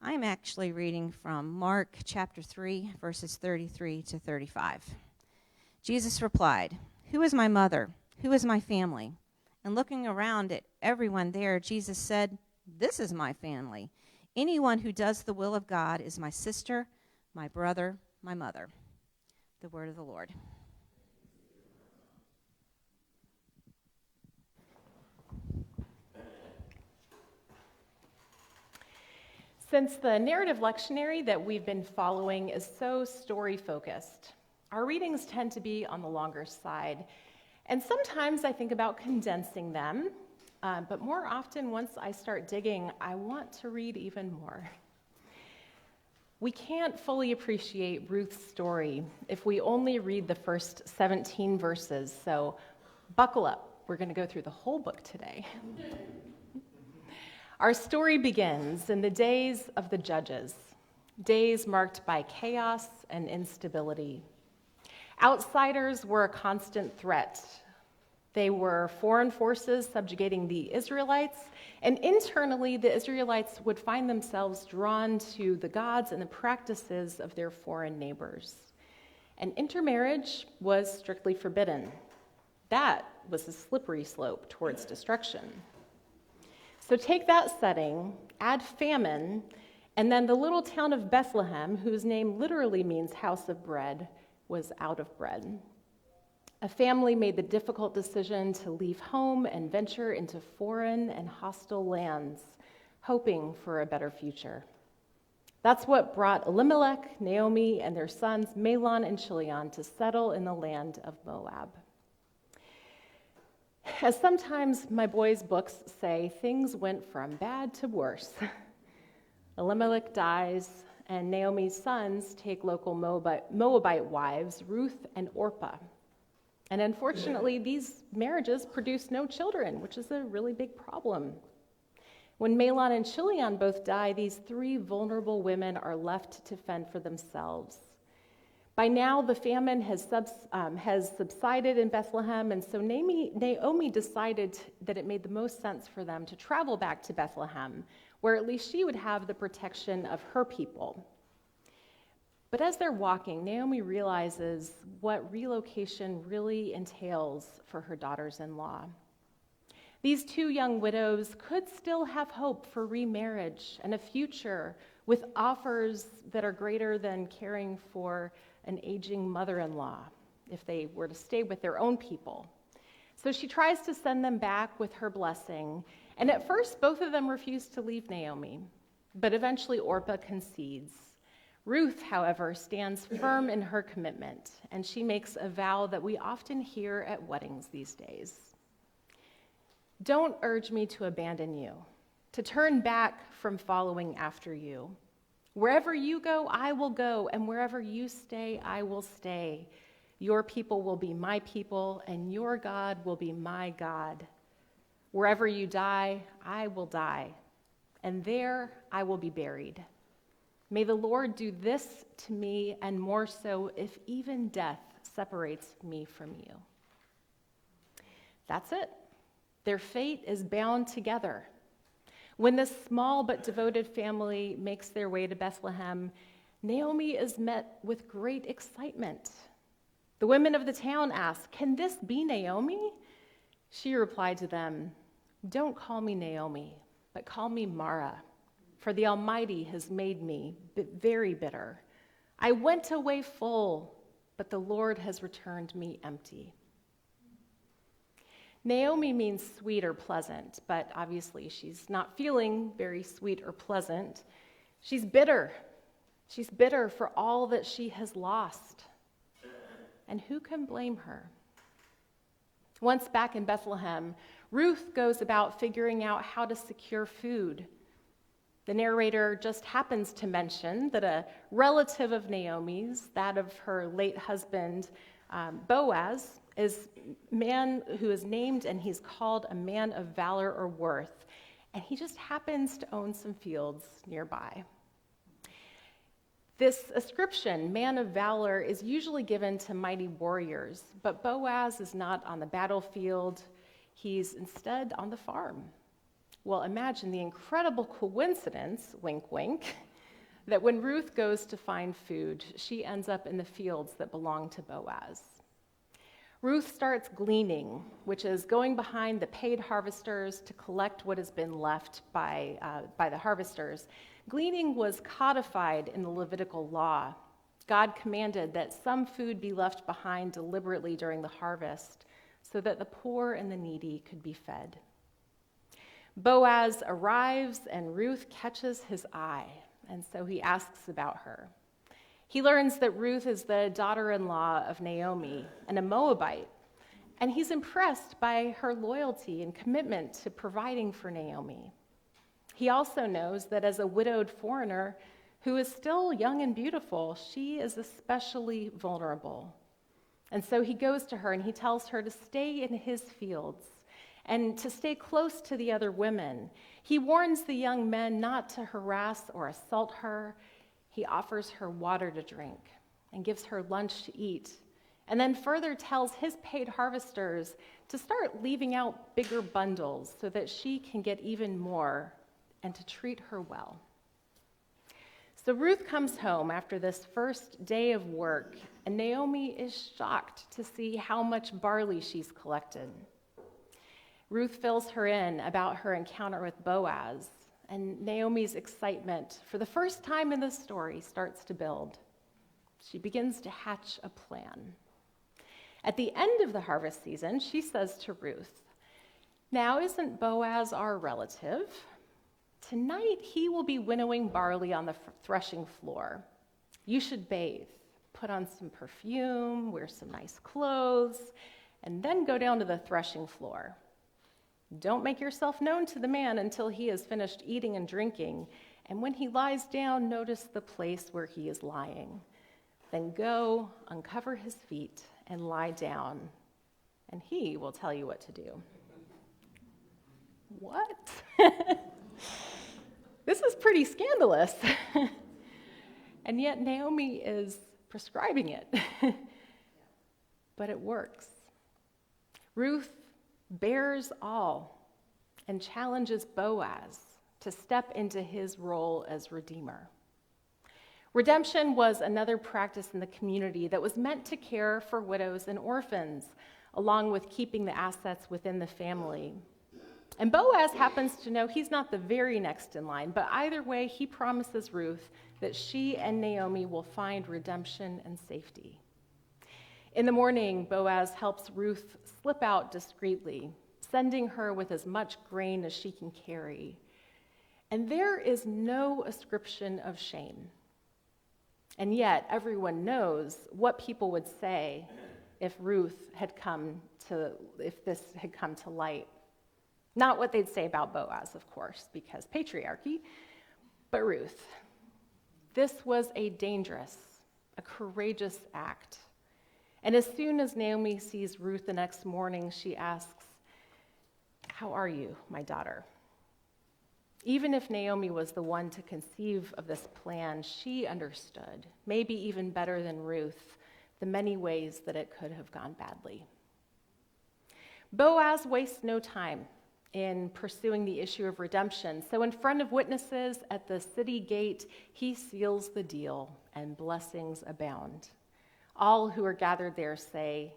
I'm actually reading from Mark chapter 3, verses 33 to 35. Jesus replied, "Who is my mother? Who is my family?" And looking around at everyone there, Jesus said, "This is my family. Anyone who does the will of God is my sister, my brother, my mother." The word of the Lord. Since the narrative lectionary that we've been following is so story-focused, our readings tend to be on the longer side. And sometimes I think about condensing them, but more often once I start digging, I want to read even more. We can't fully appreciate Ruth's story if we only read the first 17 verses, so buckle up. We're going to go through the whole book today. Our story begins in the days of the judges, days marked by chaos and instability. Outsiders were a constant threat. They were foreign forces subjugating the Israelites, and internally the Israelites would find themselves drawn to the gods and the practices of their foreign neighbors. And intermarriage was strictly forbidden. That was a slippery slope towards destruction. So take that setting, add famine, and then the little town of Bethlehem, whose name literally means house of bread, was out of bread. A family made the difficult decision to leave home and venture into foreign and hostile lands, hoping for a better future. That's what brought Elimelech, Naomi, and their sons Mahlon and Chilion to settle in the land of Moab. As sometimes my boys' books say, things went from bad to worse. Elimelech dies, and Naomi's sons take local Moabite wives, Ruth and Orpah. And unfortunately, these marriages produce no children, which is a really big problem. When Mahlon and Chilion both die, these three vulnerable women are left to fend for themselves. By now, the famine has subsided in Bethlehem, and so Naomi decided that it made the most sense for them to travel back to Bethlehem, where at least she would have the protection of her people. But as they're walking, Naomi realizes what relocation really entails for her daughters-in-law. These two young widows could still have hope for remarriage and a future with offers that are greater than caring for an aging mother-in-law if they were to stay with their own people. So she tries to send them back with her blessing, and at first both of them refuse to leave Naomi, but eventually Orpah concedes. Ruth, however, stands firm in her commitment, and she makes a vow that we often hear at weddings these days. "Don't urge me to abandon you, to turn back from following after you. Wherever you go, I will go, and wherever you stay, I will stay. Your people will be my people, and your God will be my God. Wherever you die, I will die, and there I will be buried. May the Lord do this to me, and more so, if even death separates me from you." That's it. Their fate is bound together. When this small but devoted family makes their way to Bethlehem, Naomi is met with great excitement. The women of the town ask, "Can this be Naomi?" She replied to them, "Don't call me Naomi, but call me Mara, for the Almighty has made me very bitter. I went away full, but the Lord has returned me empty." Naomi means sweet or pleasant, but obviously she's not feeling very sweet or pleasant. She's bitter. She's bitter for all that she has lost. And who can blame her? Once back in Bethlehem, Ruth goes about figuring out how to secure food. The narrator just happens to mention that a relative of Naomi's, that of her late husband, Boaz, is a man who is named, and he's called a man of valor or worth, and he just happens to own some fields nearby. This ascription, man of valor, is usually given to mighty warriors, but Boaz is not on the battlefield. He's instead on the farm. Well, imagine the incredible coincidence, wink, wink, that when Ruth goes to find food, she ends up in the fields that belong to Boaz. Ruth starts gleaning, which is going behind the paid harvesters to collect what has been left by the harvesters. Gleaning was codified in the Levitical law. God commanded that some food be left behind deliberately during the harvest so that the poor and the needy could be fed. Boaz arrives and Ruth catches his eye, and so he asks about her. He learns that Ruth is the daughter-in-law of Naomi and a Moabite, and he's impressed by her loyalty and commitment to providing for Naomi. He also knows that as a widowed foreigner who is still young and beautiful, she is especially vulnerable. And so he goes to her and he tells her to stay in his fields and to stay close to the other women. He warns the young men not to harass or assault her. He offers her water to drink and gives her lunch to eat, and then further tells his paid harvesters to start leaving out bigger bundles so that she can get even more and to treat her well. So Ruth comes home after this first day of work, and Naomi is shocked to see how much barley she's collected. Ruth fills her in about her encounter with Boaz, and Naomi's excitement for the first time in the story starts to build. She begins to hatch a plan. At the end of the harvest season, she says to Ruth, "Now isn't Boaz our relative? Tonight he will be winnowing barley on the threshing floor. You should bathe, put on some perfume, wear some nice clothes, and then go down to the threshing floor. Don't make yourself known to the man until he has finished eating and drinking, and when he lies down, notice the place where he is lying. Then go, uncover his feet, and lie down, and he will tell you what to do." What? This is pretty scandalous. And yet Naomi is prescribing it. But it works. Ruth bears all and challenges Boaz to step into his role as redeemer. Redemption was another practice in the community that was meant to care for widows and orphans, along with keeping the assets within the family. And Boaz happens to know he's not the very next in line, but either way, he promises Ruth that she and Naomi will find redemption and safety. In the morning, Boaz helps Ruth slip out discreetly, sending her with as much grain as she can carry. And there is no ascription of shame. And yet, everyone knows what people would say if this had come to light. Not what they'd say about Boaz, of course, because patriarchy, but Ruth. This was a dangerous, a courageous act. And as soon as Naomi sees Ruth the next morning, she asks, "How are you, my daughter?" Even if Naomi was the one to conceive of this plan, she understood, maybe even better than Ruth, the many ways that it could have gone badly. Boaz wastes no time in pursuing the issue of redemption. So in front of witnesses at the city gate, he seals the deal, and blessings abound. All who are gathered there say,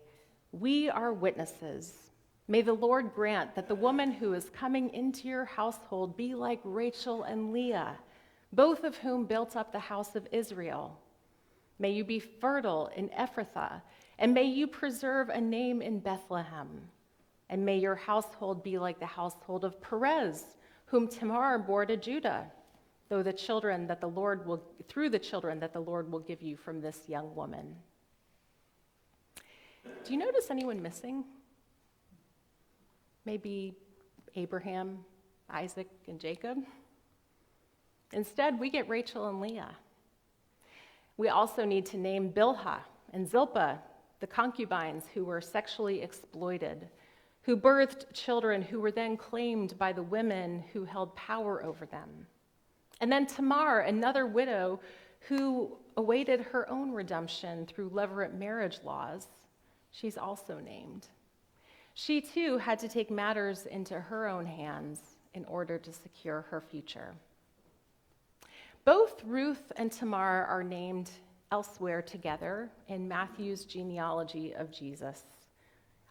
"We are witnesses. May the Lord grant that the woman who is coming into your household be like Rachel and Leah, both of whom built up the house of Israel. May you be fertile in Ephrathah, and may you preserve a name in Bethlehem. And may your household be like the household of Perez, whom Tamar bore to Judah, through the children that the Lord will give you from this young woman." Do you notice anyone missing? Maybe Abraham, Isaac, and Jacob? Instead, we get Rachel and Leah. We also need to name Bilhah and Zilpah, the concubines who were sexually exploited, who birthed children who were then claimed by the women who held power over them. And then Tamar, another widow who awaited her own redemption through levirate marriage laws. She's also named. She too had to take matters into her own hands in order to secure her future. Both Ruth and Tamar are named elsewhere together in Matthew's genealogy of Jesus.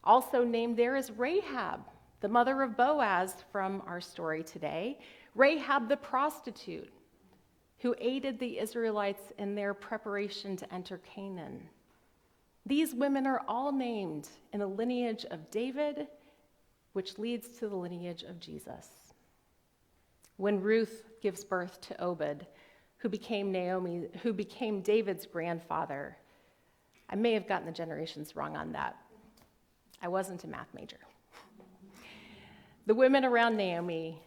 Also named there is Rahab, the mother of Boaz from our story today. Rahab the prostitute, who aided the Israelites in their preparation to enter Canaan. These women are all named in the lineage of David, which leads to the lineage of Jesus. When Ruth gives birth to Obed, who became David's grandfather, I may have gotten the generations wrong on that. I wasn't a math major. The women around Naomi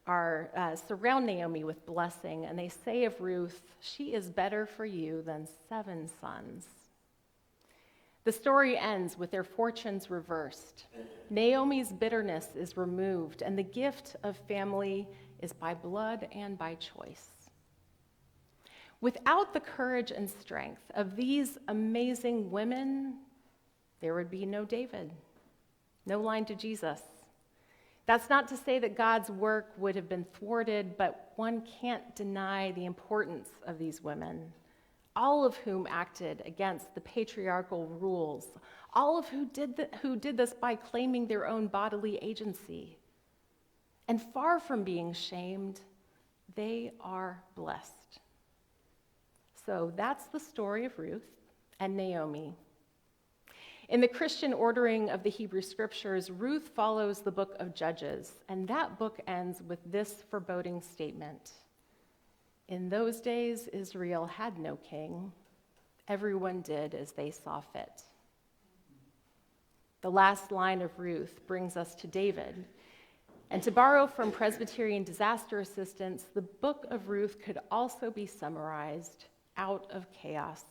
surround Naomi with blessing, and they say of Ruth, "She is better for you than 7 sons." The story ends with their fortunes reversed. Naomi's bitterness is removed, and the gift of family is by blood and by choice. Without the courage and strength of these amazing women, there would be no David, no line to Jesus. That's not to say that God's work would have been thwarted, but one can't deny the importance of these women, all of whom acted against the patriarchal rules, all of who did this by claiming their own bodily agency. And far from being shamed, they are blessed. So that's the story of Ruth and Naomi. In the Christian ordering of the Hebrew Scriptures, Ruth follows the book of Judges, and that book ends with this foreboding statement. In those days, Israel had no king. Everyone did as they saw fit. The last line of Ruth brings us to David. And to borrow from Presbyterian disaster assistance, the book of Ruth could also be summarized: out of chaos,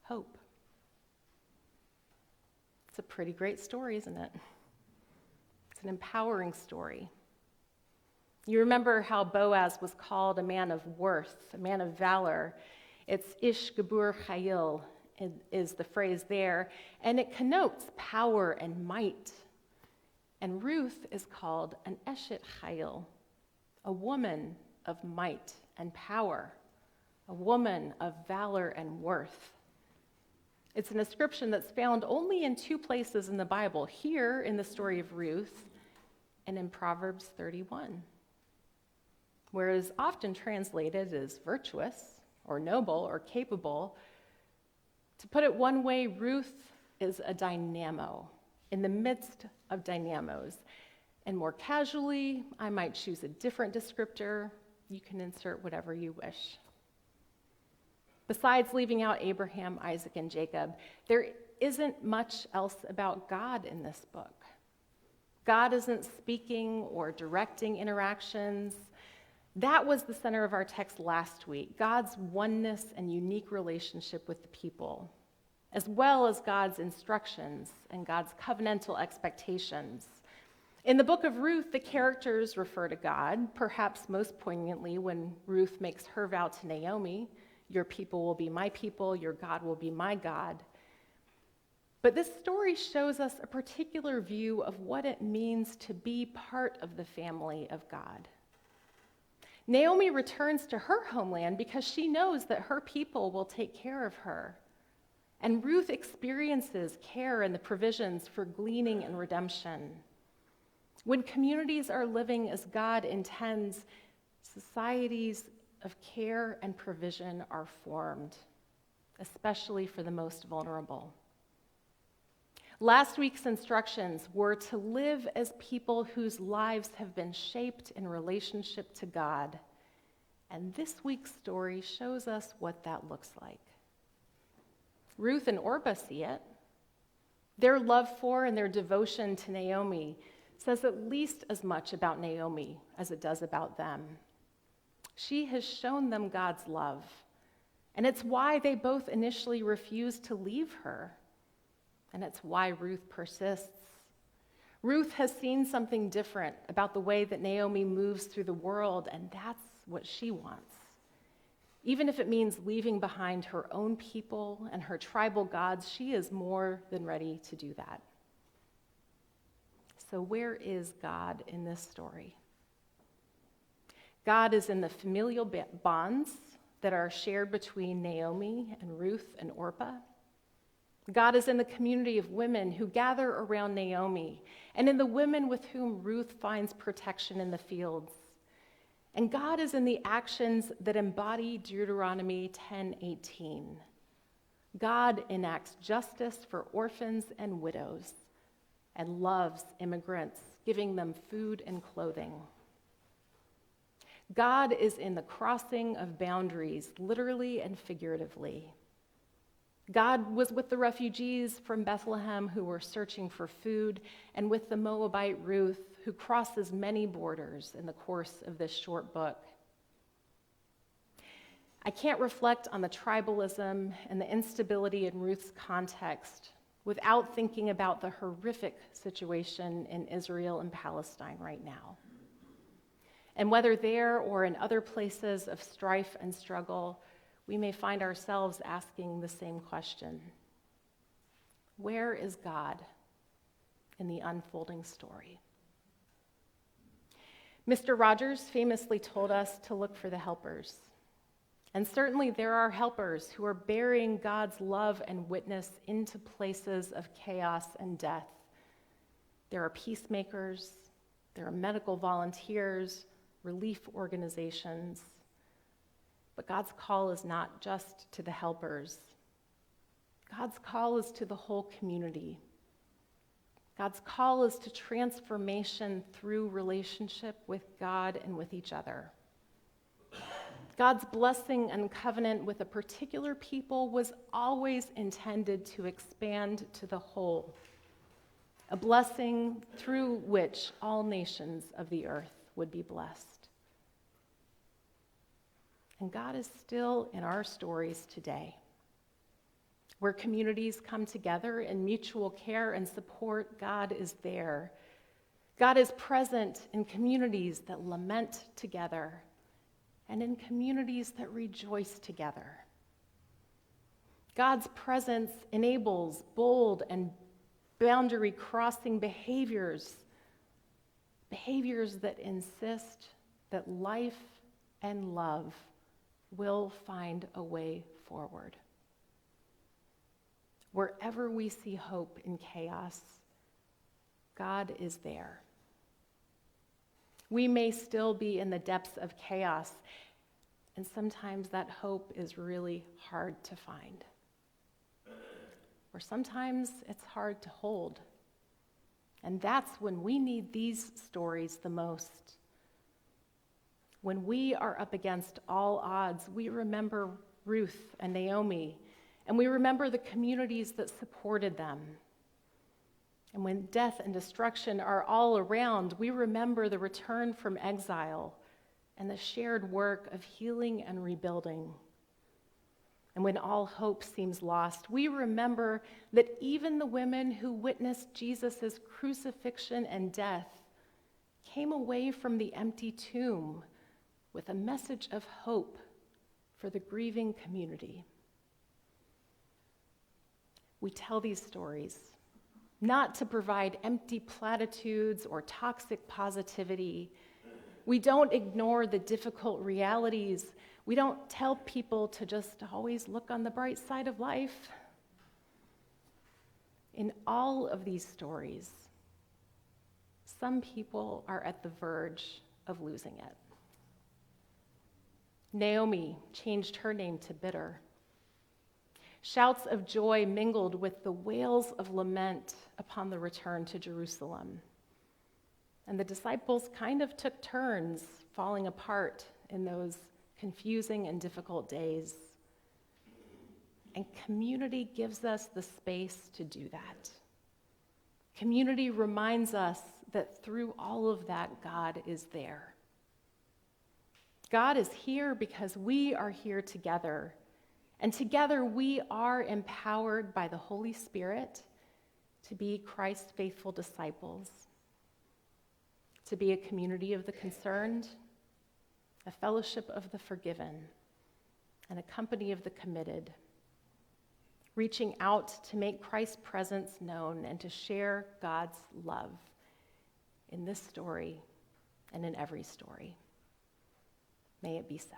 hope. It's a pretty great story, isn't it? It's an empowering story. You remember how Boaz was called a man of worth, a man of valor. It's Ish Gebur Chayil is the phrase there, and it connotes power and might. And Ruth is called an Eshet Chayil, a woman of might and power, a woman of valor and worth. It's an ascription that's found only in 2 places in the Bible, here in the story of Ruth and in Proverbs 31, where it is often translated as virtuous or noble or capable. To put it one way, Ruth is a dynamo in the midst of dynamos. And more casually, I might choose a different descriptor. You can insert whatever you wish. Besides leaving out Abraham, Isaac, and Jacob, there isn't much else about God in this book. God isn't speaking or directing interactions. That was the center of our text last week, God's oneness and unique relationship with the people, as well as God's instructions and God's covenantal expectations. In the book of Ruth, the characters refer to God, perhaps most poignantly when Ruth makes her vow to Naomi: "Your people will be my people, your God will be my God." But this story shows us a particular view of what it means to be part of the family of God. Naomi returns to her homeland because she knows that her people will take care of her. And Ruth experiences care and the provisions for gleaning and redemption. When communities are living as God intends, societies of care and provision are formed, especially for the most vulnerable. Last week's instructions were to live as people whose lives have been shaped in relationship to God. And this week's story shows us what that looks like. Ruth and Orpah see it. Their love for and their devotion to Naomi says at least as much about Naomi as it does about them. She has shown them God's love, and it's why they both initially refused to leave her, and it's why Ruth persists. Ruth has seen something different about the way that Naomi moves through the world, and that's what she wants. Even if it means leaving behind her own people and her tribal gods, she is more than ready to do that. So where is God in this story? God is in the familial bonds that are shared between Naomi and Ruth and Orpah. God is in the community of women who gather around Naomi and in the women with whom Ruth finds protection in the fields. And God is in the actions that embody Deuteronomy 10:18. God enacts justice for orphans and widows and loves immigrants, giving them food and clothing. God is in the crossing of boundaries, literally and figuratively. God was with the refugees from Bethlehem who were searching for food, and with the Moabite Ruth, who crosses many borders in the course of this short book. I can't reflect on the tribalism and the instability in Ruth's context without thinking about the horrific situation in Israel and Palestine right now. And whether there or in other places of strife and struggle, we may find ourselves asking the same question. Where is God in the unfolding story? Mr. Rogers famously told us to look for the helpers. And certainly there are helpers who are bearing God's love and witness into places of chaos and death. There are peacemakers, there are medical volunteers, relief organizations. But God's call is not just to the helpers. God's call is to the whole community. God's call is to transformation through relationship with God and with each other. God's blessing and covenant with a particular people was always intended to expand to the whole, a blessing through which all nations of the earth would be blessed. And God is still in our stories today, where communities come together in mutual care and support. God is there. God is present in communities that lament together and in communities that rejoice together. God's presence enables bold and boundary-crossing behaviors that insist that life and love will find a way forward. Wherever we see hope in chaos, God is there. We may still be in the depths of chaos, and sometimes that hope is really hard to find. Or sometimes it's hard to hold. And that's when we need these stories the most. When we are up against all odds, we remember Ruth and Naomi, and we remember the communities that supported them. And when death and destruction are all around, we remember the return from exile and the shared work of healing and rebuilding. And when all hope seems lost, we remember that even the women who witnessed Jesus' crucifixion and death came away from the empty tomb with a message of hope for the grieving community. We tell these stories not to provide empty platitudes or toxic positivity. We don't ignore the difficult realities. We don't tell people to just always look on the bright side of life. In all of these stories, some people are at the verge of losing it. Naomi changed her name to Bitter. Shouts of joy mingled with the wails of lament upon the return to Jerusalem. And the disciples kind of took turns falling apart in those confusing and difficult days. And community gives us the space to do that. Community reminds us that through all of that, God is there. God is here because we are here together. And together we are empowered by the Holy Spirit to be Christ's faithful disciples, to be a community of the concerned, a fellowship of the forgiven, and a company of the committed, reaching out to make Christ's presence known and to share God's love in this story and in every story. May it be so.